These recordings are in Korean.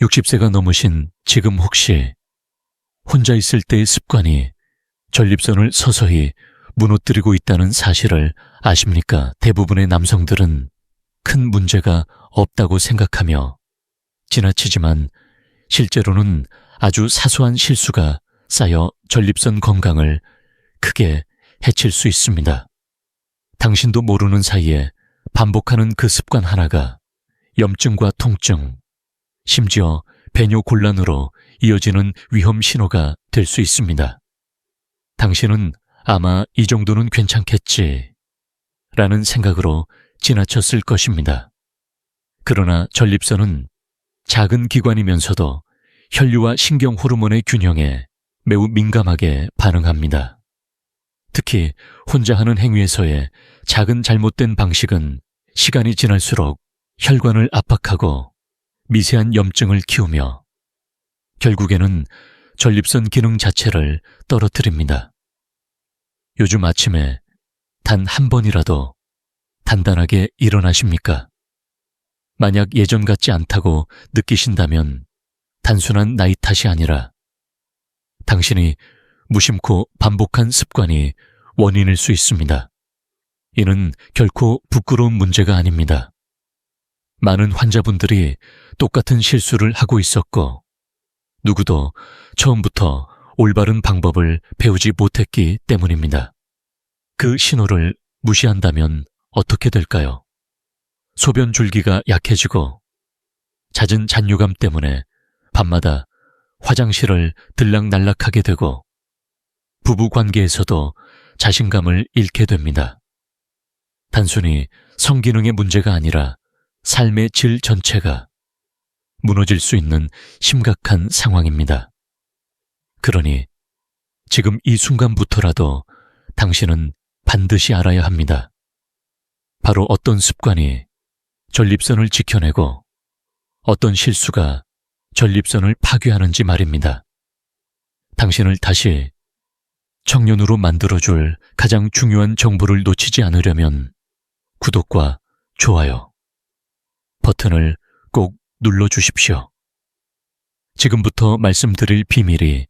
60세가 넘으신 지금 혹시 혼자 있을 때의 습관이 전립선을 서서히 무너뜨리고 있다는 사실을 아십니까? 대부분의 남성들은 큰 문제가 없다고 생각하며 지나치지만 실제로는 아주 사소한 실수가 쌓여 전립선 건강을 크게 해칠 수 있습니다. 당신도 모르는 사이에 반복하는 그 습관 하나가 염증과 통증, 심지어 배뇨 곤란으로 이어지는 위험 신호가 될 수 있습니다. 당신은 아마 이 정도는 괜찮겠지 라는 생각으로 지나쳤을 것입니다. 그러나 전립선은 작은 기관이면서도 혈류와 신경 호르몬의 균형에 매우 민감하게 반응합니다. 특히 혼자 하는 행위에서의 작은 잘못된 방식은 시간이 지날수록 혈관을 압박하고 미세한 염증을 키우며 결국에는 전립선 기능 자체를 떨어뜨립니다. 요즘 아침에 단 한 번이라도 단단하게 일어나십니까? 만약 예전 같지 않다고 느끼신다면 단순한 나이 탓이 아니라 당신이 무심코 반복한 습관이 원인일 수 있습니다. 이는 결코 부끄러운 문제가 아닙니다. 많은 환자분들이 똑같은 실수를 하고 있었고 누구도 처음부터 올바른 방법을 배우지 못했기 때문입니다. 그 신호를 무시한다면 어떻게 될까요? 소변 줄기가 약해지고 잦은 잔뇨감 때문에 밤마다 화장실을 들락날락하게 되고 부부 관계에서도 자신감을 잃게 됩니다. 단순히 성기능의 문제가 아니라 삶의 질 전체가 무너질 수 있는 심각한 상황입니다. 그러니 지금 이 순간부터라도 당신은 반드시 알아야 합니다. 바로 어떤 습관이 전립선을 지켜내고 어떤 실수가 전립선을 파괴하는지 말입니다. 당신을 다시 청년으로 만들어줄 가장 중요한 정보를 놓치지 않으려면 구독과 좋아요 버튼을 꼭 눌러주십시오. 지금부터 말씀드릴 비밀이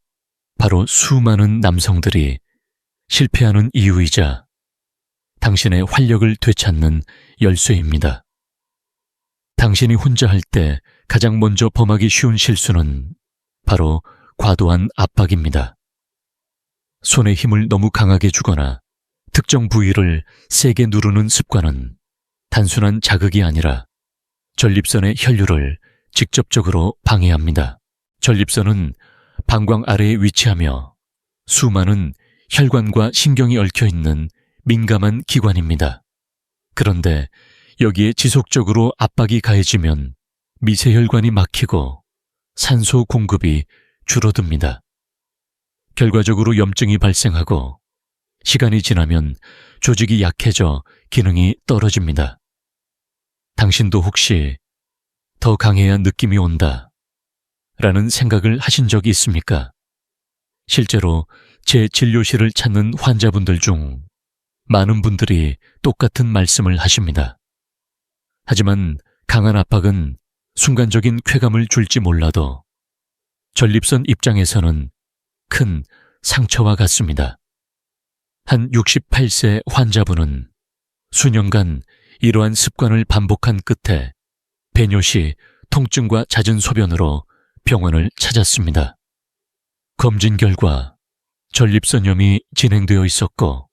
바로 수많은 남성들이 실패하는 이유이자 당신의 활력을 되찾는 열쇠입니다. 당신이 혼자 할 때 가장 먼저 범하기 쉬운 실수는 바로 과도한 압박입니다. 손에 힘을 너무 강하게 주거나 특정 부위를 세게 누르는 습관은 단순한 자극이 아니라 전립선의 혈류를 직접적으로 방해합니다. 전립선은 방광 아래에 위치하며 수많은 혈관과 신경이 얽혀있는 민감한 기관입니다. 그런데 여기에 지속적으로 압박이 가해지면 미세혈관이 막히고 산소 공급이 줄어듭니다. 결과적으로 염증이 발생하고 시간이 지나면 조직이 약해져 기능이 떨어집니다. 당신도 혹시 더 강해야 느낌이 온다 라는 생각을 하신 적이 있습니까? 실제로 제 진료실을 찾는 환자분들 중 많은 분들이 똑같은 말씀을 하십니다. 하지만 강한 압박은 순간적인 쾌감을 줄지 몰라도 전립선 입장에서는 큰 상처와 같습니다. 한 68세 환자분은 수년간 이러한 습관을 반복한 끝에 배뇨 시 통증과 잦은 소변으로 병원을 찾았습니다. 검진 결과 전립선염이 진행되어 있었고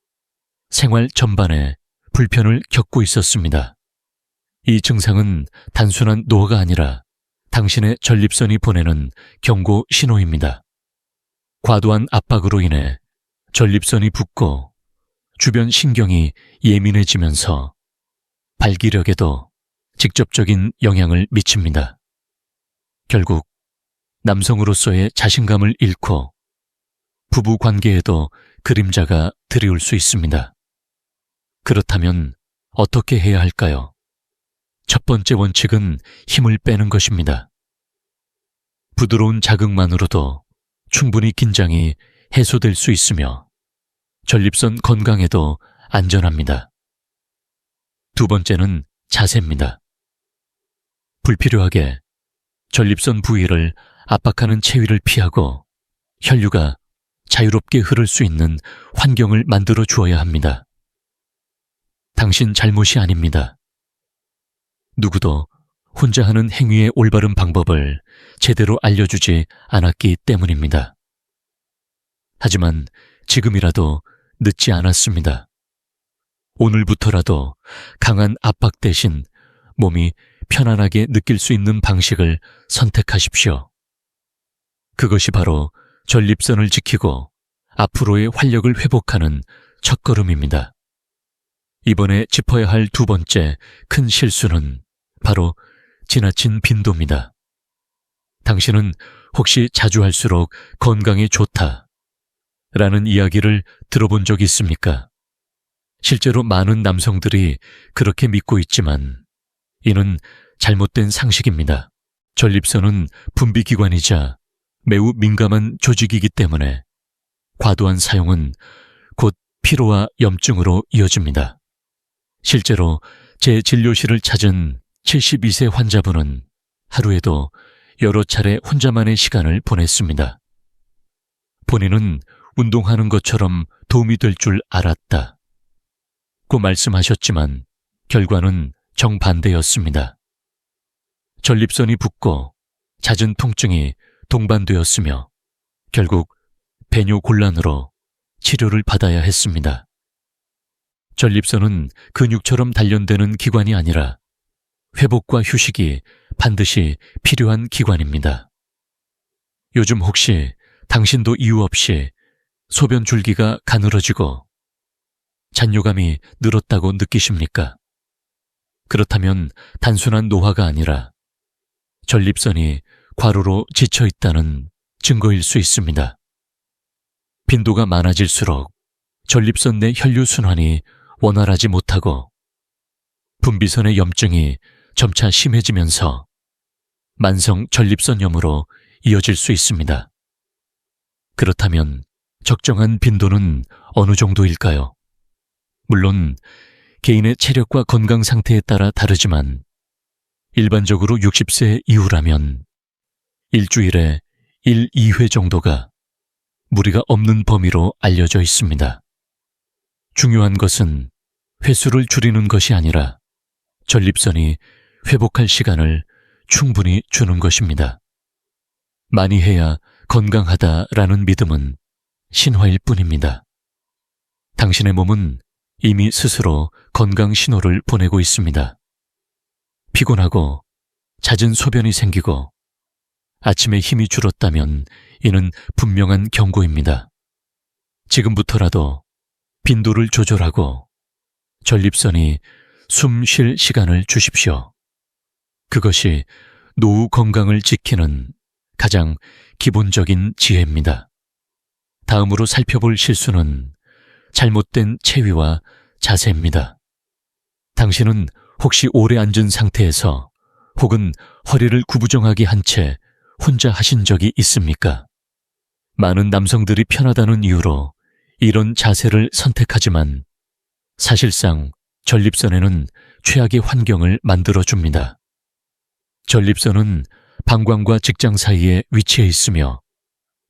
생활 전반에 불편을 겪고 있었습니다. 이 증상은 단순한 노화가 아니라 당신의 전립선이 보내는 경고 신호입니다. 과도한 압박으로 인해 전립선이 붓고 주변 신경이 예민해지면서 발기력에도 직접적인 영향을 미칩니다. 결국 남성으로서의 자신감을 잃고 부부 관계에도 그림자가 드리울 수 있습니다. 그렇다면 어떻게 해야 할까요? 첫 번째 원칙은 힘을 빼는 것입니다. 부드러운 자극만으로도 충분히 긴장이 해소될 수 있으며 전립선 건강에도 안전합니다. 두 번째는 자세입니다. 불필요하게 전립선 부위를 압박하는 체위를 피하고 혈류가 자유롭게 흐를 수 있는 환경을 만들어 주어야 합니다. 당신 잘못이 아닙니다. 누구도 혼자 하는 행위의 올바른 방법을 제대로 알려주지 않았기 때문입니다. 하지만 지금이라도 늦지 않았습니다. 오늘부터라도 강한 압박 대신 몸이 편안하게 느낄 수 있는 방식을 선택하십시오. 그것이 바로 전립선을 지키고 앞으로의 활력을 회복하는 첫걸음입니다. 이번에 짚어야 할 두 번째 큰 실수는 바로 지나친 빈도입니다. 당신은 혹시 자주 할수록 건강에 좋다 라는 이야기를 들어본 적 있습니까? 실제로 많은 남성들이 그렇게 믿고 있지만 이는 잘못된 상식입니다. 전립선은 분비기관이자 매우 민감한 조직이기 때문에 과도한 사용은 곧 피로와 염증으로 이어집니다. 실제로 제 진료실을 찾은 72세 환자분은 하루에도 여러 차례 혼자만의 시간을 보냈습니다. 본인은 운동하는 것처럼 도움이 될 줄 알았다 고 말씀하셨지만 결과는 정반대였습니다. 전립선이 붓고 잦은 통증이 동반되었으며 결국 배뇨곤란으로 치료를 받아야 했습니다. 전립선은 근육처럼 단련되는 기관이 아니라 회복과 휴식이 반드시 필요한 기관입니다. 요즘 혹시 당신도 이유 없이 소변 줄기가 가늘어지고 잔뇨감이 늘었다고 느끼십니까? 그렇다면 단순한 노화가 아니라 전립선이 과로로 지쳐 있다는 증거일 수 있습니다. 빈도가 많아질수록 전립선 내 혈류 순환이 원활하지 못하고 분비선의 염증이 점차 심해지면서 만성 전립선염으로 이어질 수 있습니다. 그렇다면 적정한 빈도는 어느 정도일까요? 물론 개인의 체력과 건강 상태에 따라 다르지만 일반적으로 60세 이후라면 일주일에 1, 2회 정도가 무리가 없는 범위로 알려져 있습니다. 중요한 것은 횟수를 줄이는 것이 아니라 전립선이 회복할 시간을 충분히 주는 것입니다. 많이 해야 건강하다라는 믿음은 신화일 뿐입니다. 당신의 몸은 이미 스스로 건강 신호를 보내고 있습니다. 피곤하고 잦은 소변이 생기고 아침에 힘이 줄었다면 이는 분명한 경고입니다. 지금부터라도 빈도를 조절하고 전립선이 숨 쉴 시간을 주십시오. 그것이 노후 건강을 지키는 가장 기본적인 지혜입니다. 다음으로 살펴볼 실수는 잘못된 체위와 자세입니다. 당신은 혹시 오래 앉은 상태에서 혹은 허리를 구부정하게 한 채 혼자 하신 적이 있습니까? 많은 남성들이 편하다는 이유로 이런 자세를 선택하지만 사실상 전립선에는 최악의 환경을 만들어줍니다. 전립선은 방광과 직장 사이에 위치해 있으며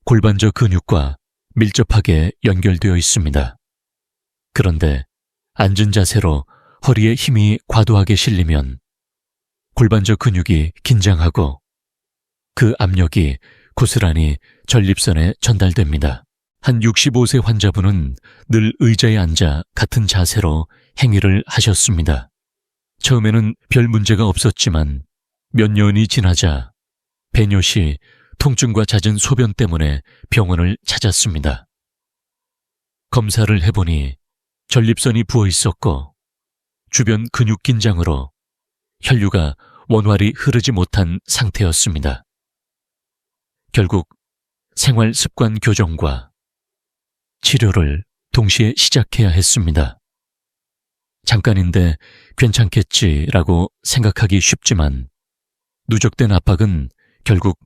골반저 근육과 밀접하게 연결되어 있습니다. 그런데 앉은 자세로 허리에 힘이 과도하게 실리면 골반저 근육이 긴장하고 그 압력이 고스란히 전립선에 전달됩니다. 한 65세 환자분은 늘 의자에 앉아 같은 자세로 행위를 하셨습니다. 처음에는 별 문제가 없었지만 몇 년이 지나자 배뇨 시 통증과 잦은 소변 때문에 병원을 찾았습니다. 검사를 해보니 전립선이 부어 있었고 주변 근육 긴장으로 혈류가 원활히 흐르지 못한 상태였습니다. 결국 생활 습관 교정과 치료를 동시에 시작해야 했습니다. 잠깐인데 괜찮겠지라고 생각하기 쉽지만 누적된 압박은 결국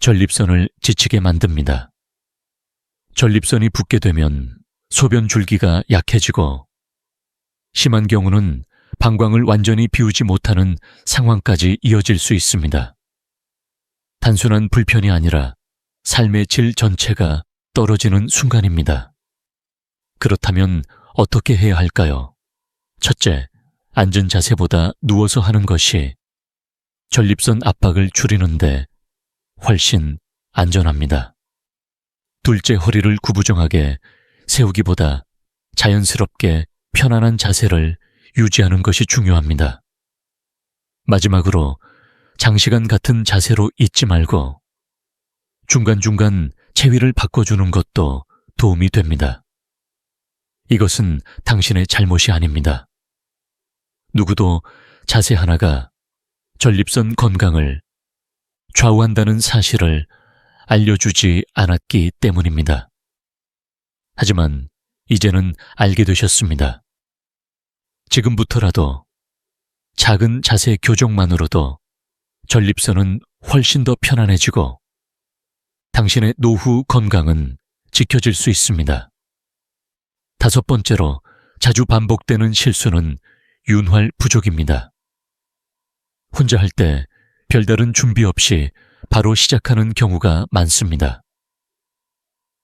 전립선을 지치게 만듭니다. 전립선이 붓게 되면 소변 줄기가 약해지고 심한 경우는 방광을 완전히 비우지 못하는 상황까지 이어질 수 있습니다. 단순한 불편이 아니라 삶의 질 전체가 떨어지는 순간입니다. 그렇다면 어떻게 해야 할까요? 첫째, 앉은 자세보다 누워서 하는 것이 전립선 압박을 줄이는데 훨씬 안전합니다. 둘째, 허리를 구부정하게 세우기보다 자연스럽게 편안한 자세를 유지하는 것이 중요합니다. 마지막으로 장시간 같은 자세로 있지 말고 중간중간 체위를 바꿔주는 것도 도움이 됩니다. 이것은 당신의 잘못이 아닙니다. 누구도 자세 하나가 전립선 건강을 좌우한다는 사실을 알려주지 않았기 때문입니다. 하지만 이제는 알게 되셨습니다. 지금부터라도 작은 자세 교정만으로도 전립선은 훨씬 더 편안해지고 당신의 노후 건강은 지켜질 수 있습니다. 다섯 번째로 자주 반복되는 실수는 윤활 부족입니다. 혼자 할 때 별다른 준비 없이 바로 시작하는 경우가 많습니다.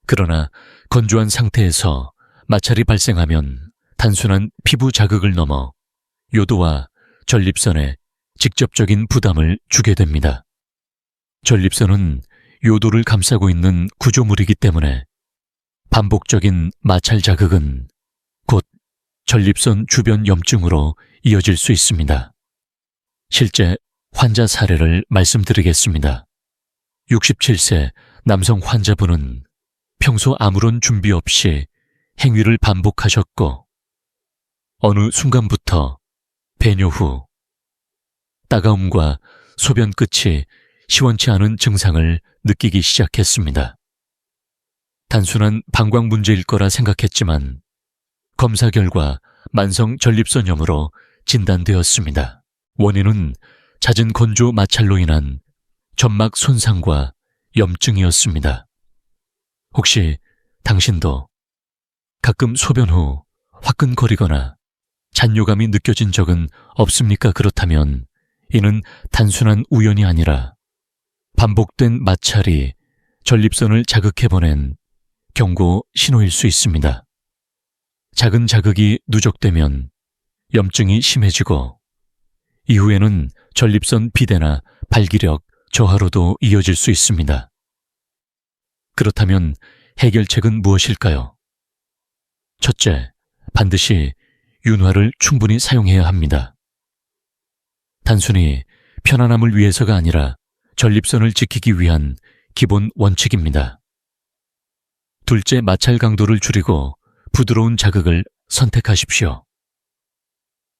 그러나 건조한 상태에서 마찰이 발생하면 단순한 피부 자극을 넘어 요도와 전립선에 직접적인 부담을 주게 됩니다. 전립선은 요도를 감싸고 있는 구조물이기 때문에 반복적인 마찰 자극은 곧 전립선 주변 염증으로 이어질 수 있습니다. 실제 환자 사례를 말씀드리겠습니다. 67세 남성 환자분은 평소 아무런 준비 없이 행위를 반복하셨고 어느 순간부터 배뇨 후 따가움과 소변 끝이 시원치 않은 증상을 느끼기 시작했습니다. 단순한 방광 문제일 거라 생각했지만 검사 결과 만성 전립선염으로 진단되었습니다. 원인은 잦은 건조 마찰로 인한 점막 손상과 염증이었습니다. 혹시 당신도 가끔 소변 후 화끈거리거나 잔뇨감이 느껴진 적은 없습니까? 그렇다면 이는 단순한 우연이 아니라 반복된 마찰이 전립선을 자극해보낸 경고 신호일 수 있습니다. 작은 자극이 누적되면 염증이 심해지고 이후에는 전립선 비대나 발기력 저하로도 이어질 수 있습니다. 그렇다면 해결책은 무엇일까요? 첫째, 반드시 윤활을 충분히 사용해야 합니다. 단순히 편안함을 위해서가 아니라 전립선을 지키기 위한 기본 원칙입니다. 둘째, 마찰 강도를 줄이고 부드러운 자극을 선택하십시오.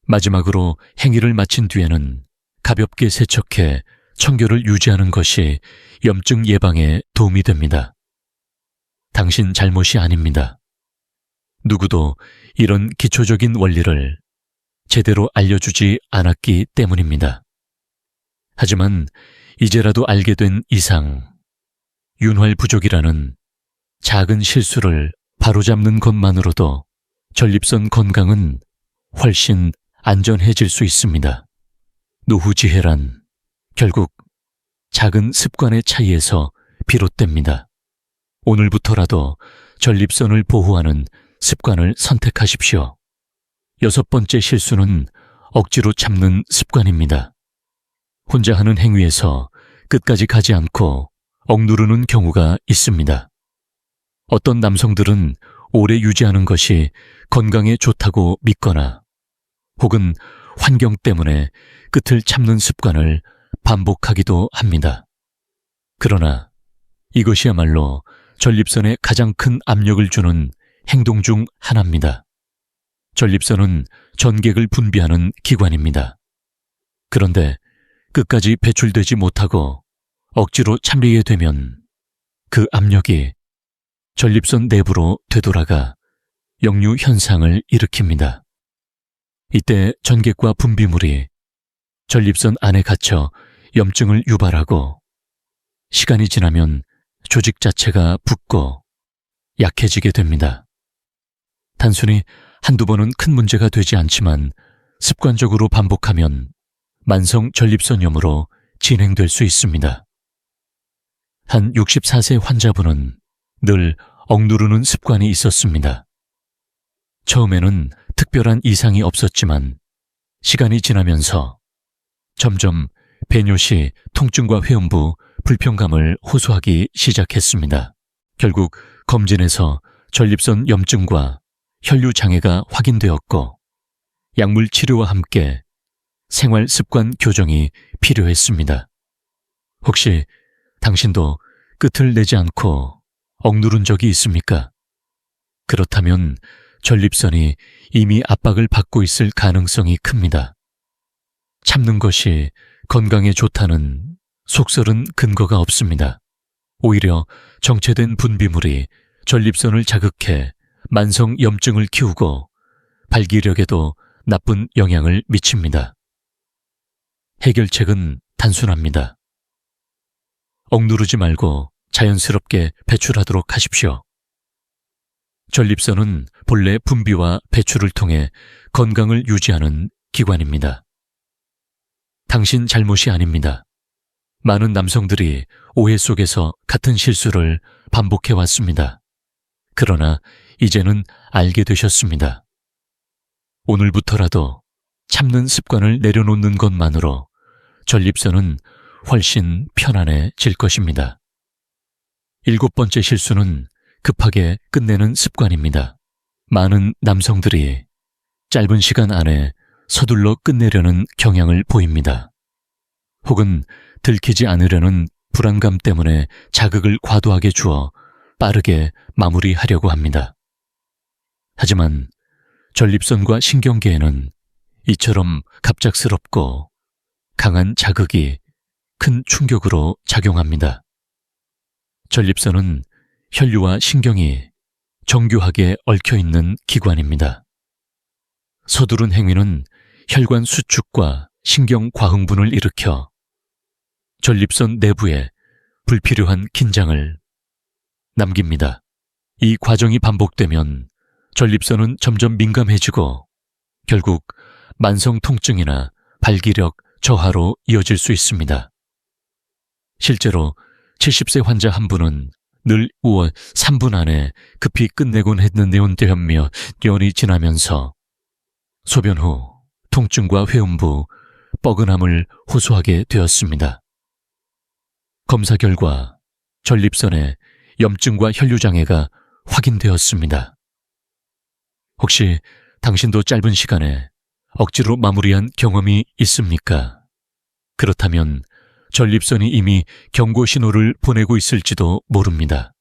마지막으로 행위를 마친 뒤에는 가볍게 세척해 청결을 유지하는 것이 염증 예방에 도움이 됩니다. 당신 잘못이 아닙니다. 누구도 이런 기초적인 원리를 제대로 알려주지 않았기 때문입니다. 하지만 이제라도 알게 된 이상 윤활 부족이라는 작은 실수를 바로잡는 것만으로도 전립선 건강은 훨씬 안전해질 수 있습니다. 노후지혜란 결국 작은 습관의 차이에서 비롯됩니다. 오늘부터라도 전립선을 보호하는 습관을 선택하십시오. 여섯 번째 실수는 억지로 참는 습관입니다. 혼자 하는 행위에서 끝까지 가지 않고 억누르는 경우가 있습니다. 어떤 남성들은 오래 유지하는 것이 건강에 좋다고 믿거나 혹은 환경 때문에 끝을 참는 습관을 반복하기도 합니다. 그러나 이것이야말로 전립선에 가장 큰 압력을 주는 행동 중 하나입니다. 전립선은 전객을 분비하는 기관입니다. 그런데 끝까지 배출되지 못하고 억지로 참리게 되면 그 압력이 전립선 내부로 되돌아가 역류 현상을 일으킵니다. 이때 전객과 분비물이 전립선 안에 갇혀 염증을 유발하고 시간이 지나면 조직 자체가 붓고 약해지게 됩니다. 단순히 한두 번은 큰 문제가 되지 않지만 습관적으로 반복하면 만성 전립선염으로 진행될 수 있습니다. 한 64세 환자분은 늘 억누르는 습관이 있었습니다. 처음에는 특별한 이상이 없었지만 시간이 지나면서 점점 배뇨 시 통증과 회음부, 불편감을 호소하기 시작했습니다. 결국 검진에서 전립선 염증과 혈류 장애가 확인되었고 약물 치료와 함께 생활 습관 교정이 필요했습니다. 혹시 당신도 끝을 내지 않고 억누른 적이 있습니까? 그렇다면 전립선이 이미 압박을 받고 있을 가능성이 큽니다. 참는 것이 건강에 좋다는 속설은 근거가 없습니다. 오히려 정체된 분비물이 전립선을 자극해 만성 염증을 키우고 발기력에도 나쁜 영향을 미칩니다. 해결책은 단순합니다. 억누르지 말고 자연스럽게 배출하도록 하십시오. 전립선은 본래 분비와 배출을 통해 건강을 유지하는 기관입니다. 당신 잘못이 아닙니다. 많은 남성들이 오해 속에서 같은 실수를 반복해왔습니다. 그러나 이제는 알게 되셨습니다. 오늘부터라도 참는 습관을 내려놓는 것만으로 전립선은 훨씬 편안해질 것입니다. 7번째 실수는 급하게 끝내는 습관입니다. 많은 남성들이 짧은 시간 안에 서둘러 끝내려는 경향을 보입니다. 혹은 들키지 않으려는 불안감 때문에 자극을 과도하게 주어 빠르게 마무리하려고 합니다. 하지만 전립선과 신경계에는 이처럼 갑작스럽고 강한 자극이 큰 충격으로 작용합니다. 전립선은 혈류와 신경이 정교하게 얽혀있는 기관입니다. 서두른 행위는 혈관 수축과 신경 과흥분을 일으켜 전립선 내부에 불필요한 긴장을 남깁니다. 이 과정이 반복되면 전립선은 점점 민감해지고 결국 만성 통증이나 발기력 저하로 이어질 수 있습니다. 실제로 70세 환자 한 분은 늘 3분 안에 급히 끝내곤 했는데요 년이 지나면서 소변 후 통증과 회음부, 뻐근함을 호소하게 되었습니다. 검사 결과 전립선에 염증과 혈류장애가 확인되었습니다. 혹시 당신도 짧은 시간에 억지로 마무리한 경험이 있습니까? 그렇다면 전립선이 이미 경고 신호를 보내고 있을지도 모릅니다.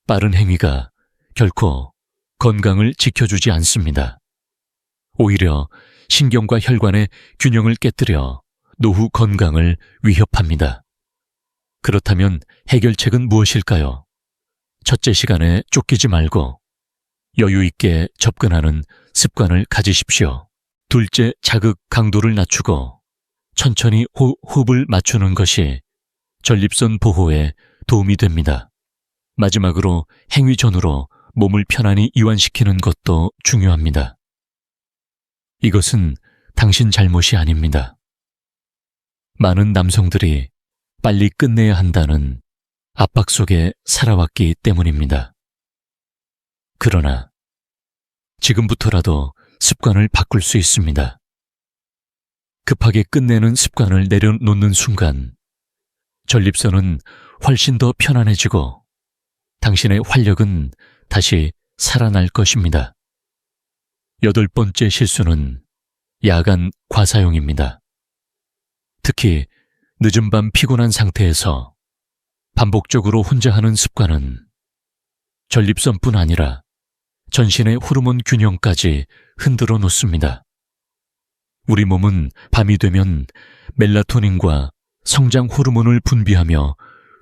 빠른 행위가 결코 건강을 지켜주지 않습니다. 오히려 신경과 혈관의 균형을 깨뜨려 노후 건강을 위협합니다. 그렇다면 해결책은 무엇일까요? 첫째 시간에 쫓기지 말고 여유 있게 접근하는 습관을 가지십시오. 둘째, 자극 강도를 낮추고 천천히 호흡을 맞추는 것이 전립선 보호에 도움이 됩니다. 마지막으로 행위 전후로 몸을 편안히 이완시키는 것도 중요합니다. 이것은 당신 잘못이 아닙니다. 많은 남성들이 빨리 끝내야 한다는 압박 속에 살아왔기 때문입니다. 그러나 지금부터라도 습관을 바꿀 수 있습니다. 급하게 끝내는 습관을 내려놓는 순간 전립선은 훨씬 더 편안해지고 당신의 활력은 다시 살아날 것입니다. 8번째 실수는 야간 과사용입니다. 특히 늦은 밤 피곤한 상태에서 반복적으로 혼자 하는 습관은 전립선뿐 아니라 전신의 호르몬 균형까지 흔들어 놓습니다. 우리 몸은 밤이 되면 멜라토닌과 성장 호르몬을 분비하며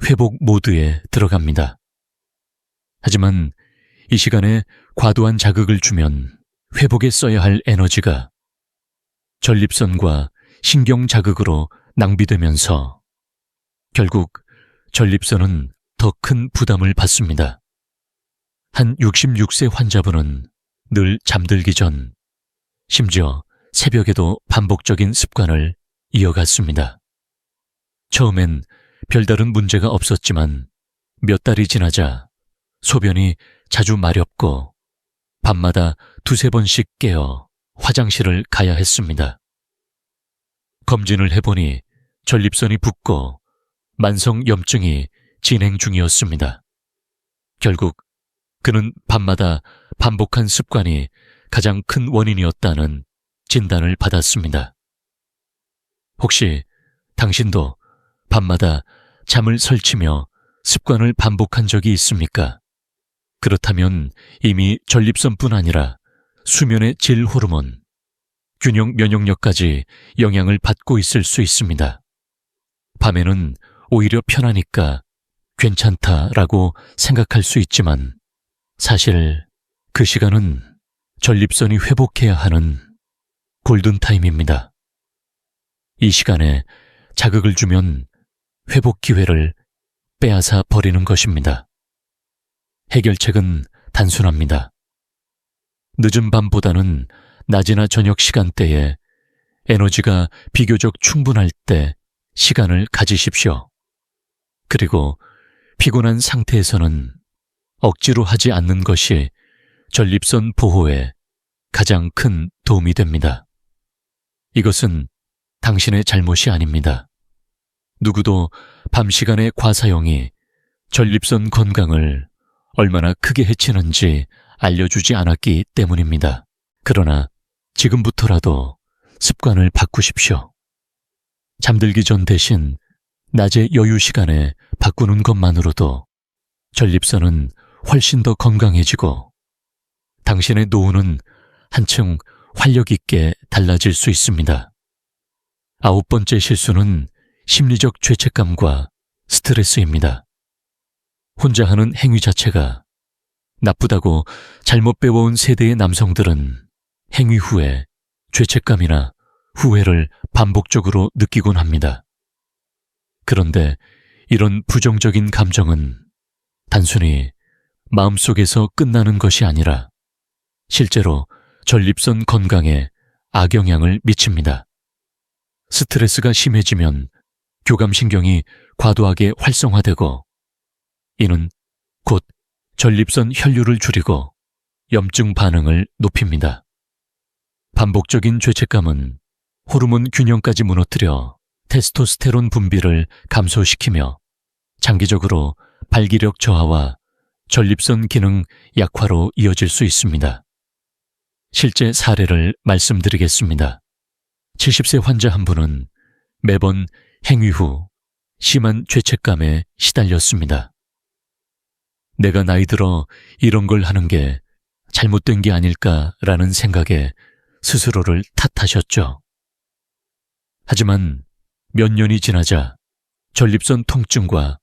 회복 모드에 들어갑니다. 하지만 이 시간에 과도한 자극을 주면 회복에 써야 할 에너지가 전립선과 신경 자극으로 낭비되면서 결국 전립선은 더 큰 부담을 받습니다. 한 66세 환자분은 늘 잠들기 전, 심지어 새벽에도 반복적인 습관을 이어갔습니다. 처음엔 별다른 문제가 없었지만 몇 달이 지나자 소변이 자주 마렵고 밤마다 두세 번씩 깨어 화장실을 가야 했습니다. 검진을 해보니 전립선이 붓고 만성염증이 진행 중이었습니다. 결국 그는 밤마다 반복한 습관이 가장 큰 원인이었다는 진단을 받았습니다. 혹시 당신도 밤마다 잠을 설치며 습관을 반복한 적이 있습니까? 그렇다면 이미 전립선뿐 아니라 수면의 질 호르몬, 균형 면역력까지 영향을 받고 있을 수 있습니다. 밤에는 오히려 편하니까 괜찮다라고 생각할 수 있지만 사실 그 시간은 전립선이 회복해야 하는 골든타임입니다. 이 시간에 자극을 주면 회복 기회를 빼앗아 버리는 것입니다. 해결책은 단순합니다. 늦은 밤보다는 낮이나 저녁 시간대에 에너지가 비교적 충분할 때 시간을 가지십시오. 그리고 피곤한 상태에서는 억지로 하지 않는 것이 전립선 보호에 가장 큰 도움이 됩니다. 이것은 당신의 잘못이 아닙니다. 누구도 밤 시간의 과사용이 전립선 건강을 얼마나 크게 해치는지 알려주지 않았기 때문입니다. 그러나 지금부터라도 습관을 바꾸십시오. 잠들기 전 대신 낮의 여유 시간에 바꾸는 것만으로도 전립선은 훨씬 더 건강해지고 당신의 노후는 한층 활력 있게 달라질 수 있습니다. 9번째 실수는 심리적 죄책감과 스트레스입니다. 혼자 하는 행위 자체가 나쁘다고 잘못 배워온 세대의 남성들은 행위 후에 죄책감이나 후회를 반복적으로 느끼곤 합니다. 그런데 이런 부정적인 감정은 단순히 마음속에서 끝나는 것이 아니라 실제로 전립선 건강에 악영향을 미칩니다. 스트레스가 심해지면 교감신경이 과도하게 활성화되고 이는 곧 전립선 혈류를 줄이고 염증 반응을 높입니다. 반복적인 죄책감은 호르몬 균형까지 무너뜨려 테스토스테론 분비를 감소시키며 장기적으로 발기력 저하와 전립선 기능 약화로 이어질 수 있습니다. 실제 사례를 말씀드리겠습니다. 70세 환자 한 분은 매번 행위 후 심한 죄책감에 시달렸습니다. 내가 나이 들어 이런 걸 하는 게 잘못된 게 아닐까라는 생각에 스스로를 탓하셨죠. 하지만 몇 년이 지나자 전립선 통증과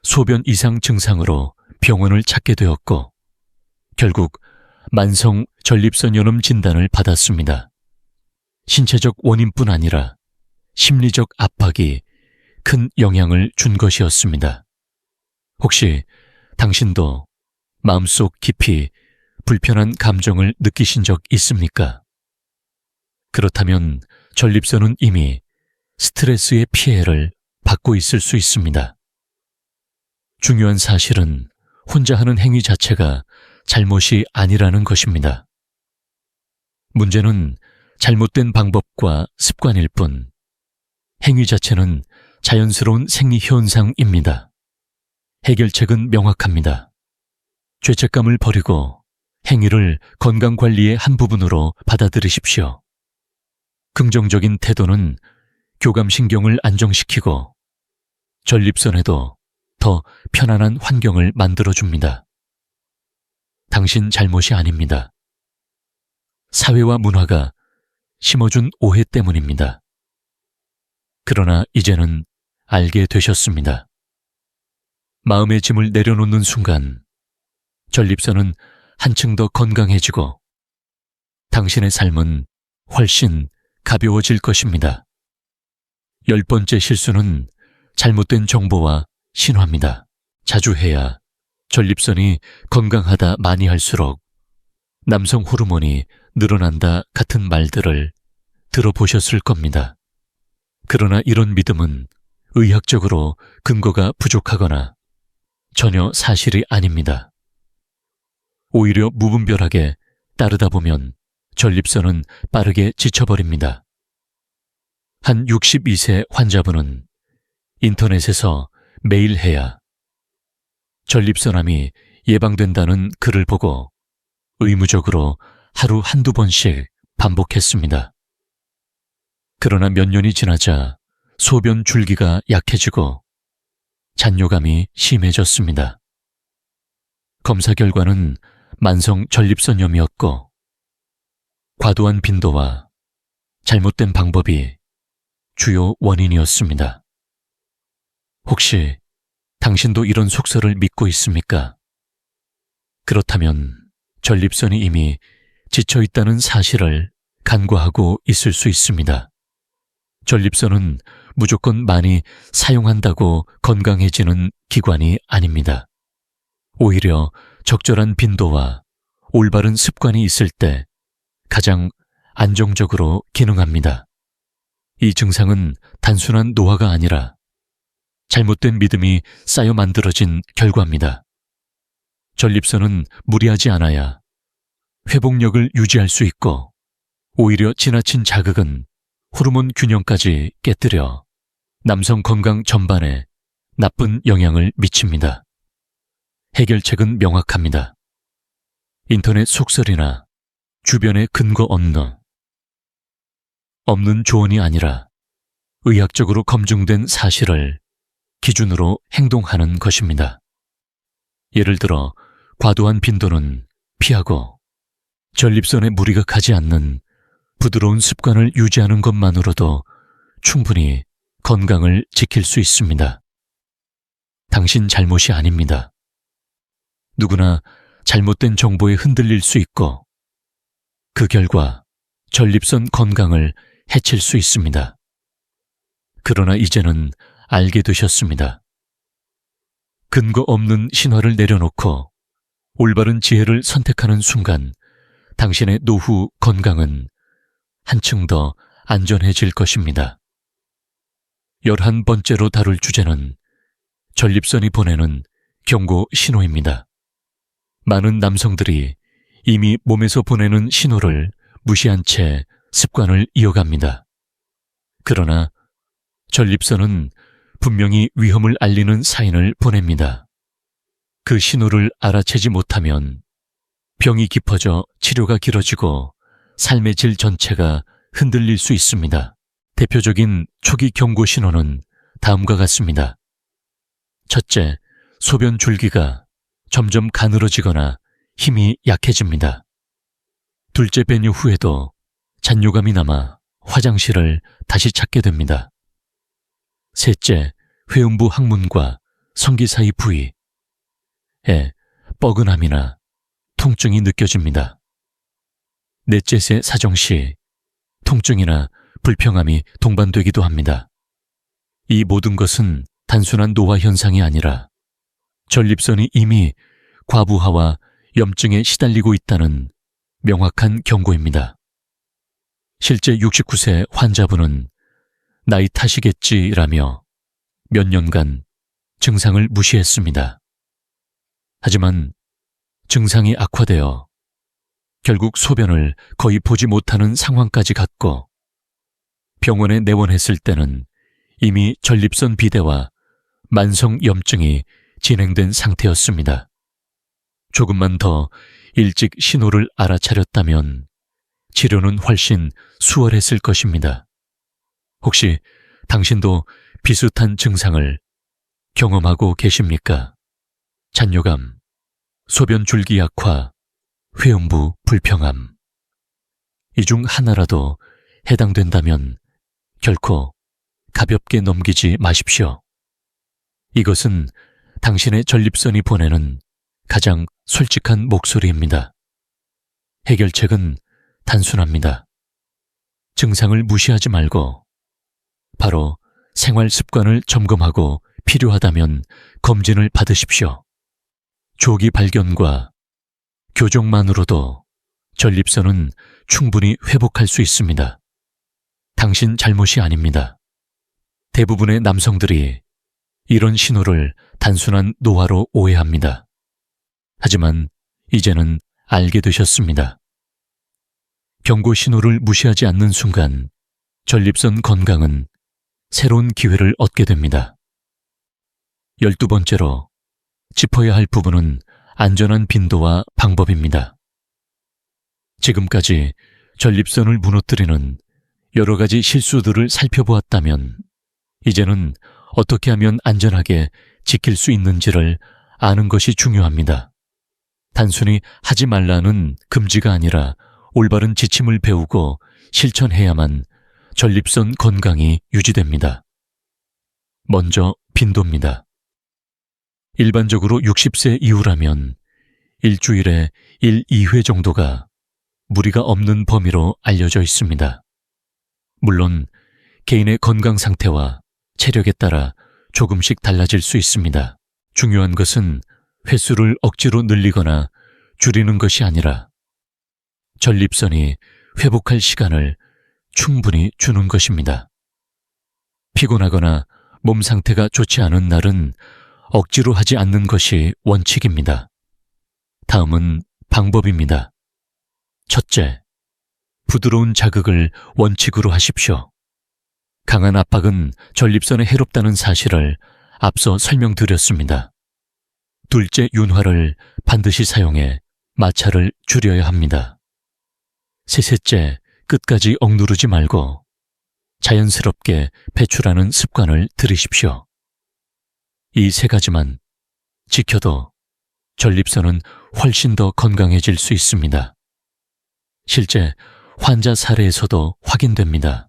소변 이상 증상으로 병원을 찾게 되었고 결국 만성 전립선염 진단을 받았습니다. 신체적 원인뿐 아니라 심리적 압박이 큰 영향을 준 것이었습니다. 혹시 당신도 마음속 깊이 불편한 감정을 느끼신 적 있습니까? 그렇다면 전립선은 이미 스트레스의 피해를 받고 있을 수 있습니다. 중요한 사실은 혼자 하는 행위 자체가 잘못이 아니라는 것입니다. 문제는 잘못된 방법과 습관일 뿐, 행위 자체는 자연스러운 생리현상입니다. 해결책은 명확합니다. 죄책감을 버리고 행위를 건강관리의 한 부분으로 받아들이십시오. 긍정적인 태도는 교감신경을 안정시키고 전립선에도 더 편안한 환경을 만들어줍니다. 당신 잘못이 아닙니다. 사회와 문화가 심어준 오해 때문입니다. 그러나 이제는 알게 되셨습니다. 마음의 짐을 내려놓는 순간 전립선은 한층 더 건강해지고 당신의 삶은 훨씬 가벼워질 것입니다. 10번째 실수는 잘못된 정보와 신화입니다. 자주 해야 전립선이 건강하다 많이 할수록 남성 호르몬이 늘어난다 같은 말들을 들어보셨을 겁니다. 그러나 이런 믿음은 의학적으로 근거가 부족하거나 전혀 사실이 아닙니다. 오히려 무분별하게 따르다 보면 전립선은 빠르게 지쳐버립니다. 한 62세 환자분은 인터넷에서 매일 해야 전립선암이 예방된다는 글을 보고 의무적으로 하루 한두 번씩 반복했습니다. 그러나 몇 년이 지나자 소변 줄기가 약해지고 잔뇨감이 심해졌습니다. 검사 결과는 만성 전립선염이었고 과도한 빈도와 잘못된 방법이 주요 원인이었습니다. 혹시 당신도 이런 속설을 믿고 있습니까? 그렇다면 전립선이 이미 지쳐 있다는 사실을 간과하고 있을 수 있습니다. 전립선은 무조건 많이 사용한다고 건강해지는 기관이 아닙니다. 오히려 적절한 빈도와 올바른 습관이 있을 때 가장 안정적으로 기능합니다. 이 증상은 단순한 노화가 아니라 잘못된 믿음이 쌓여 만들어진 결과입니다. 전립선은 무리하지 않아야 회복력을 유지할 수 있고 오히려 지나친 자극은 호르몬 균형까지 깨뜨려 남성 건강 전반에 나쁜 영향을 미칩니다. 해결책은 명확합니다. 인터넷 속설이나 주변에 근거 없는 조언이 아니라 의학적으로 검증된 사실을 기준으로 행동하는 것입니다. 예를 들어 과도한 빈도는 피하고 전립선에 무리가 가지 않는 부드러운 습관을 유지하는 것만으로도 충분히 건강을 지킬 수 있습니다. 당신 잘못이 아닙니다. 누구나 잘못된 정보에 흔들릴 수 있고 그 결과 전립선 건강을 해칠 수 있습니다. 그러나 이제는 알게 되셨습니다. 근거 없는 신화를 내려놓고 올바른 지혜를 선택하는 순간 당신의 노후 건강은 한층 더 안전해질 것입니다. 11번째로 다룰 주제는 전립선이 보내는 경고 신호입니다. 많은 남성들이 이미 몸에서 보내는 신호를 무시한 채 습관을 이어갑니다. 그러나 전립선은 분명히 위험을 알리는 사인을 보냅니다. 그 신호를 알아채지 못하면 병이 깊어져 치료가 길어지고 삶의 질 전체가 흔들릴 수 있습니다. 대표적인 초기 경고 신호는 다음과 같습니다. 첫째, 소변 줄기가 점점 가늘어지거나 힘이 약해집니다. 둘째, 배뇨 후에도 잔뇨감이 남아 화장실을 다시 찾게 됩니다. 셋째, 회음부 항문과 성기 사이 부위에 뻐근함이나 통증이 느껴집니다. 넷째, 사정 시 통증이나 불평함이 동반되기도 합니다. 이 모든 것은 단순한 노화 현상이 아니라 전립선이 이미 과부하와 염증에 시달리고 있다는 명확한 경고입니다. 실제 69세 환자분은 나이 탓이겠지라며 몇 년간 증상을 무시했습니다. 하지만 증상이 악화되어 결국 소변을 거의 보지 못하는 상황까지 갔고 병원에 내원했을 때는 이미 전립선 비대와 만성 염증이 진행된 상태였습니다. 조금만 더 일찍 신호를 알아차렸다면 치료는 훨씬 수월했을 것입니다. 혹시 당신도 비슷한 증상을 경험하고 계십니까? 잔뇨감, 소변 줄기 약화, 회음부 불평함. 이 중 하나라도 해당된다면 결코 가볍게 넘기지 마십시오. 이것은 당신의 전립선이 보내는 가장 솔직한 목소리입니다. 해결책은 단순합니다. 증상을 무시하지 말고 바로 생활 습관을 점검하고 필요하다면 검진을 받으십시오. 조기 발견과 교정만으로도 전립선은 충분히 회복할 수 있습니다. 당신 잘못이 아닙니다. 대부분의 남성들이 이런 신호를 단순한 노화로 오해합니다. 하지만 이제는 알게 되셨습니다. 경고 신호를 무시하지 않는 순간 전립선 건강은 새로운 기회를 얻게 됩니다. 12번째로 짚어야 할 부분은 안전한 빈도와 방법입니다. 지금까지 전립선을 무너뜨리는 여러 가지 실수들을 살펴보았다면 이제는 어떻게 하면 안전하게 지킬 수 있는지를 아는 것이 중요합니다. 단순히 하지 말라는 금지가 아니라 올바른 지침을 배우고 실천해야만 전립선 건강이 유지됩니다. 먼저 빈도입니다. 일반적으로 60세 이후라면 일주일에 1, 2회 정도가 무리가 없는 범위로 알려져 있습니다. 물론 개인의 건강 상태와 체력에 따라 조금씩 달라질 수 있습니다. 중요한 것은 횟수를 억지로 늘리거나 줄이는 것이 아니라 전립선이 회복할 시간을 충분히 주는 것입니다. 피곤하거나 몸 상태가 좋지 않은 날은 억지로 하지 않는 것이 원칙입니다. 다음은 방법입니다. 첫째, 부드러운 자극을 원칙으로 하십시오. 강한 압박은 전립선에 해롭다는 사실을 앞서 설명드렸습니다. 둘째, 윤활을 반드시 사용해 마찰을 줄여야 합니다. 셋째, 끝까지 억누르지 말고 자연스럽게 배출하는 습관을 들이십시오. 이 세 가지만 지켜도 전립선은 훨씬 더 건강해질 수 있습니다. 실제 환자 사례에서도 확인됩니다.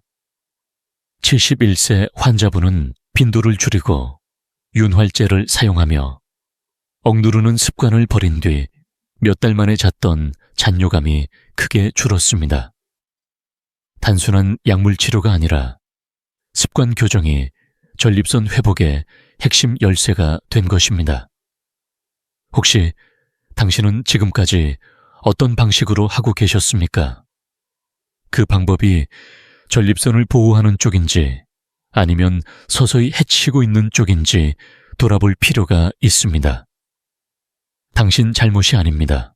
71세 환자분은 빈도를 줄이고 윤활제를 사용하며 억누르는 습관을 버린 뒤 몇 달 만에 잤던 잔뇨감이 크게 줄었습니다. 단순한 약물 치료가 아니라 습관 교정이 전립선 회복의 핵심 열쇠가 된 것입니다. 혹시 당신은 지금까지 어떤 방식으로 하고 계셨습니까? 그 방법이 전립선을 보호하는 쪽인지 아니면 서서히 해치고 있는 쪽인지 돌아볼 필요가 있습니다. 당신 잘못이 아닙니다.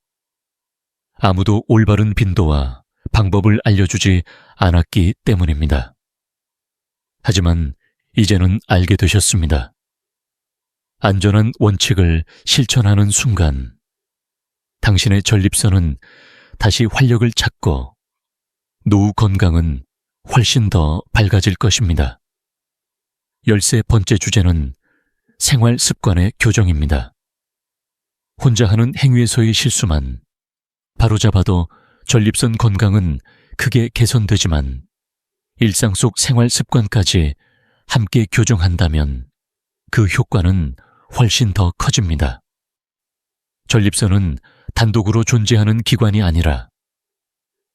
아무도 올바른 빈도와 방법을 알려주지 않았기 때문입니다. 하지만 이제는 알게 되셨습니다. 안전한 원칙을 실천하는 순간 당신의 전립선은 다시 활력을 찾고 노후 건강은 훨씬 더 밝아질 것입니다. 13번째 주제는 생활 습관의 교정입니다. 혼자 하는 행위에서의 실수만 바로잡아도 전립선 건강은 크게 개선되지만 일상 속 생활 습관까지 함께 교정한다면 그 효과는 훨씬 더 커집니다. 전립선은 단독으로 존재하는 기관이 아니라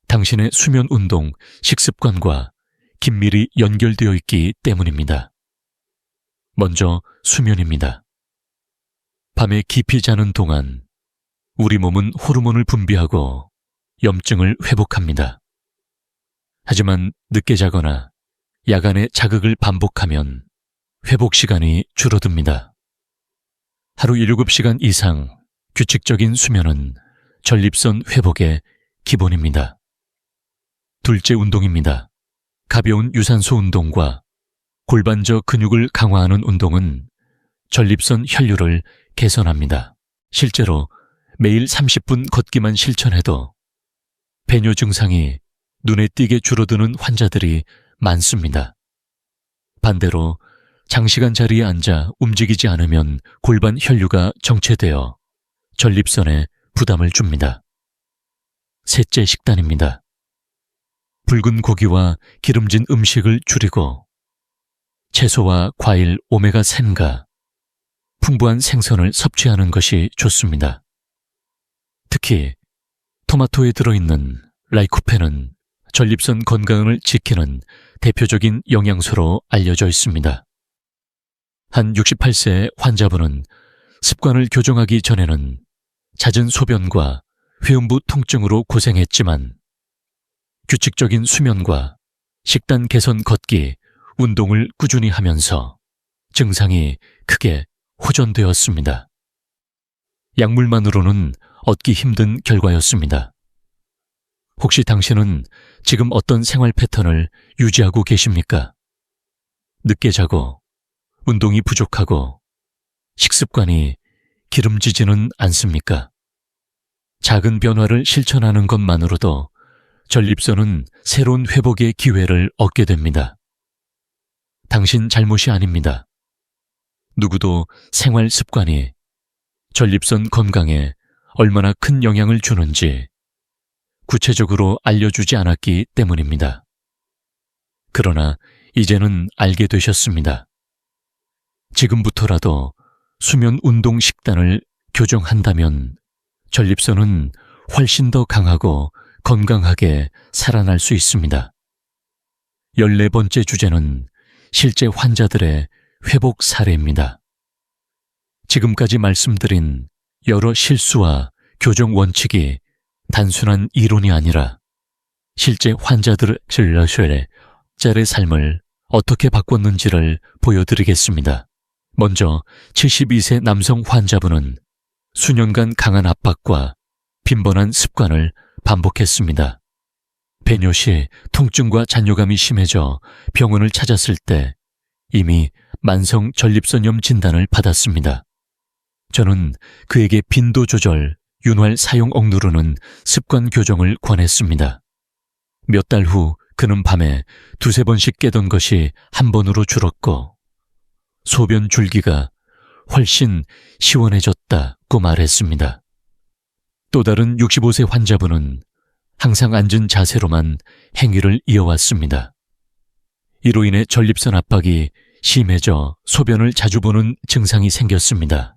당신의 수면 운동, 식습관과 긴밀히 연결되어 있기 때문입니다. 먼저 수면입니다. 밤에 깊이 자는 동안 우리 몸은 호르몬을 분비하고 염증을 회복합니다. 하지만 늦게 자거나 야간에 자극을 반복하면 회복 시간이 줄어듭니다. 하루 7시간 이상 규칙적인 수면은 전립선 회복의 기본입니다. 둘째, 운동입니다. 가벼운 유산소 운동과 골반저 근육을 강화하는 운동은 전립선 혈류를 개선합니다. 실제로 매일 30분 걷기만 실천해도 배뇨 증상이 눈에 띄게 줄어드는 환자들이 많습니다. 반대로 장시간 자리에 앉아 움직이지 않으면 골반 혈류가 정체되어 전립선에 부담을 줍니다. 셋째, 식단입니다. 붉은 고기와 기름진 음식을 줄이고 채소와 과일, 오메가3가 풍부한 생선을 섭취하는 것이 좋습니다. 특히 토마토에 들어있는 라이코펜은 전립선 건강을 지키는 대표적인 영양소로 알려져 있습니다. 한 68세 환자분은 습관을 교정하기 전에는 잦은 소변과 회음부 통증으로 고생했지만 규칙적인 수면과 식단 개선 걷기, 운동을 꾸준히 하면서 증상이 크게 호전되었습니다. 약물만으로는 얻기 힘든 결과였습니다. 혹시 당신은 지금 어떤 생활 패턴을 유지하고 계십니까? 늦게 자고, 운동이 부족하고, 식습관이 기름지지는 않습니까? 작은 변화를 실천하는 것만으로도 전립선은 새로운 회복의 기회를 얻게 됩니다. 당신 잘못이 아닙니다. 누구도 생활 습관이 전립선 건강에 얼마나 큰 영향을 주는지 구체적으로 알려주지 않았기 때문입니다. 그러나 이제는 알게 되셨습니다. 지금부터라도 수면 운동 식단을 교정한다면 전립선은 훨씬 더 강하고 건강하게 살아날 수 있습니다. 14번째 주제는 실제 환자들의 회복 사례입니다. 지금까지 말씀드린 여러 실수와 교정 원칙이 단순한 이론이 아니라 실제 환자들의 삶을 어떻게 바꿨는지를 보여드리겠습니다. 먼저 72세 남성 환자분은 수년간 강한 압박과 빈번한 습관을 반복했습니다. 배뇨 시 통증과 잔뇨감이 심해져 병원을 찾았을 때 이미 만성 전립선염 진단을 받았습니다. 저는 그에게 빈도 조절, 윤활 사용 억누르는 습관 교정을 권했습니다. 몇 달 후 그는 밤에 2-3번씩 깨던 것이 한 번으로 줄었고 소변 줄기가 훨씬 시원해졌다고 말했습니다. 또 다른 65세 환자분은 항상 앉은 자세로만 행위를 이어왔습니다. 이로 인해 전립선 압박이 심해져 소변을 자주 보는 증상이 생겼습니다.